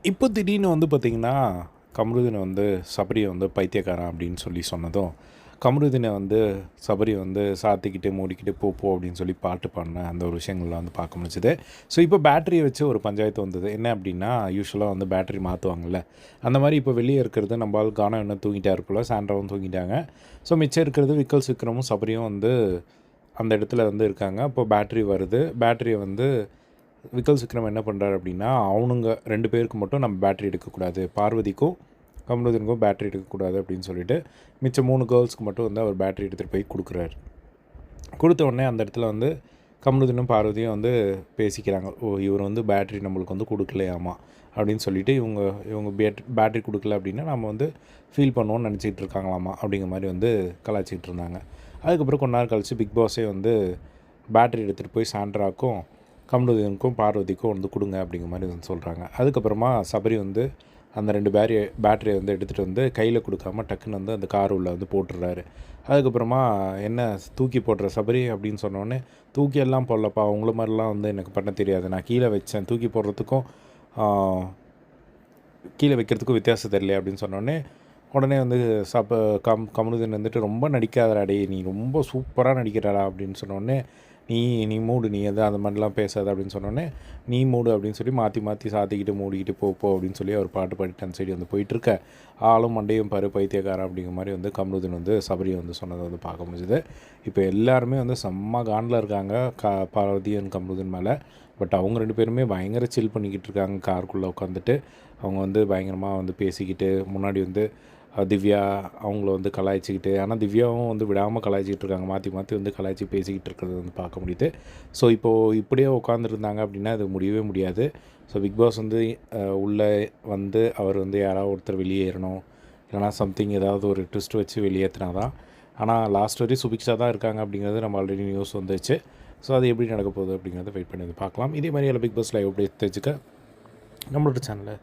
இப்போ திடீர்னு வந்து பார்த்திங்கன்னா, கமருதீன் வந்து சபரிய வந்து பைத்தியக்காரன் அப்படின்னு சொல்லி சொன்னதும், கமருதீனை வந்து சபரி வந்து சாத்திக்கிட்டு, மூடிக்கிட்டு போ போ அப்படின்னு சொல்லி பாட்டு பாடின அந்த ஒரு விஷயங்கள்லாம் வந்து பார்க்க முடிஞ்சுது. ஸோ இப்போ பேட்டரிய வச்சு ஒரு பஞ்சாயத்து வந்தது. என்ன அப்படின்னா, யூசுவலாக வந்து பேட்டரி மாற்றுவாங்கல்ல, அந்த மாதிரி இப்போ வெளியே இருக்கிறது நம்ம ஆள் கானம் இன்னும் தூங்கிட்டாரு போல, சாண்ட்ராவும் தூங்கிட்டாங்க. ஸோ மிச்சம் இருக்கிறது விக்கல்ஸ் விக்ரமும் சபரியும் வந்து அந்த இடத்துல வந்து இருக்காங்க. அப்போ பேட்டரி வருது. பேட்டரியை வந்து விக்கல்ஸ் விக்ரம் என்ன பண்ணுறாரு அப்படின்னா, அவனுங்க 2 பேருக்கு மட்டும் நம்ம பேட்டரி எடுக்கக்கூடாது, பார்வதிக்கும் கமருதீனுக்கும் பேட்டரி எடுக்கக்கூடாது அப்படின்னு சொல்லிட்டு மிச்சம் 3 கேர்ள்ஸ்க்கு மட்டும் வந்து அவர் பேட்டரி எடுத்துகிட்டு போய் கொடுக்குறாரு. கொடுத்த உடனே அந்த இடத்துல வந்து கமருதீனும் பார்வதியும் வந்து பேசிக்கிறாங்க. ஓ, இவர் வந்து பேட்டரி நம்மளுக்கு வந்து கொடுக்கலையாமா அப்படின்னு சொல்லிட்டு இவங்க பேட்டரி கொடுக்கல அப்படின்னா நம்ம வந்து ஃபீல் பண்ணுவோன்னு நினச்சிக்கிட்டு இருக்காங்களாமா அப்படிங்கிற மாதிரி வந்து கலாய்ச்சிக்கிட்டு இருந்தாங்க. அதுக்கப்புறம் கொஞ்ச நேரம் கழித்து பிக் பாஸே வந்து பேட்டரி எடுத்துகிட்டு போய் சாண்ட்ராக்கும் கமருதீனுக்கும் பார்வதிக்கும் வந்து கொடுங்க அப்படிங்கிற மாதிரி வந்து சொல்கிறாங்க. அதுக்கப்புறமா சபரி வந்து அந்த 2 பேட்டரியை வந்து எடுத்துகிட்டு வந்து கையில் கொடுக்காம டக்குன்னு வந்து அந்த கார் உள்ள வந்து போட்டுடுறாரு. அதுக்கப்புறமா என்ன தூக்கி போடுற சபரி அப்படின்னு சொன்னோடனே, தூக்கி எல்லாம் போடலப்பா, உங்களை மாதிரிலாம் வந்து எனக்கு பண்ண தெரியாது, நான் கீழே வச்சேன், தூக்கி போடுறதுக்கும் கீழே வைக்கிறதுக்கும் வித்தியாசம் தெரியல அப்படின்னு சொன்னோடனே, உடனே வந்து கமருதீன் வந்துட்டு ரொம்ப நடிக்காதடா டேய், நீ ரொம்ப சூப்பராக நடிக்கிறடா அப்படின்னு சொன்னோடனே, நீ மூடு, நீ எதாவது அந்த மாதிரிலாம் பேசாத அப்படின்னு சொன்னோடனே, நீ மூடு அப்படின்னு சொல்லி மாற்றி மாற்றி சாத்திக்கிட்டு மூடிக்கிட்டு போ போ அப்படின்னு சொல்லி அவர் பாட்டு பாடிட்டு அந்த சைடு வந்து போயிட்டுருக்க, ஆளும் மண்டையும் பாரு பைத்தியக்காரன் அப்படிங்கிற மாதிரி வந்து கமருதீன் வந்து சபரியை வந்து சொன்னதை வந்து பார்க்க முடிஞ்சுது. இப்போ எல்லாருமே வந்து செம்ம காண்டில் இருக்காங்க பார்வதி அண்ட் கமருதீன் மேலே. பட் அவங்க 2 பேருமே பயங்கர சில் பண்ணிக்கிட்டு இருக்காங்க காருக்குள்ளே உட்காந்துட்டு. அவங்க வந்து பயங்கரமாக வந்து பேசிக்கிட்டு, முன்னாடி வந்து திவ்யா அவங்கள வந்து கலாய்ச்சிக்கிட்டு, ஆனால் திவ்யாவும் வந்து விடாமல் கலாய்ச்சிக்கிட்டு இருக்காங்க, மாற்றி மாற்றி வந்து கலாய்ச்சி பேசிக்கிட்டு இருக்கிறது வந்து பார்க்க முடியுது. ஸோ இப்போது இப்படியே உட்காந்துருந்தாங்க அப்படின்னா அது முடியவே முடியாது. ஸோ பிக் பாஸ் வந்து உள்ளே வந்து அவர் வந்து யாராவது ஒருத்தர் வெளியேறணும், இல்லைனா சம்திங் ஏதாவது ஒரு ட்விஸ்ட் வச்சு வெளியேற்றினா தான். ஆனால் லாஸ்ட் வரையும் சுபிக்ஷா தான் இருக்காங்க அப்படிங்கிறது நம்ம ஆல்ரெடி நியூஸ் வந்துச்சு. ஸோ அது எப்படி நடக்க போகுது அப்படிங்கிறத வெயிட் பண்ணி பார்க்கலாம். இதே மாதிரி பிக் பாஸ் லைவ் அப்டேட் தெரிஞ்சுக்க நம்மளோட சேனலை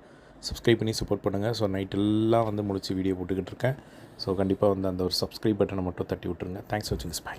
சப்ஸ்கிரைப் பண்ணி சப்போர்ட் பண்ணுங்கள். ஸோ நைட்டெல்லாம் வந்து முடிச்சு வீடியோ போட்டுக்கிட்டு இருக்கேன். ஸோ கண்டிப்பாக வந்து அந்த ஒரு சப்ஸ்கிரைப் பட்டனை மட்டும் தட்டி விட்டுருங்க. தேங்க்ஸ் ஃபார் வாட்சிங். பை.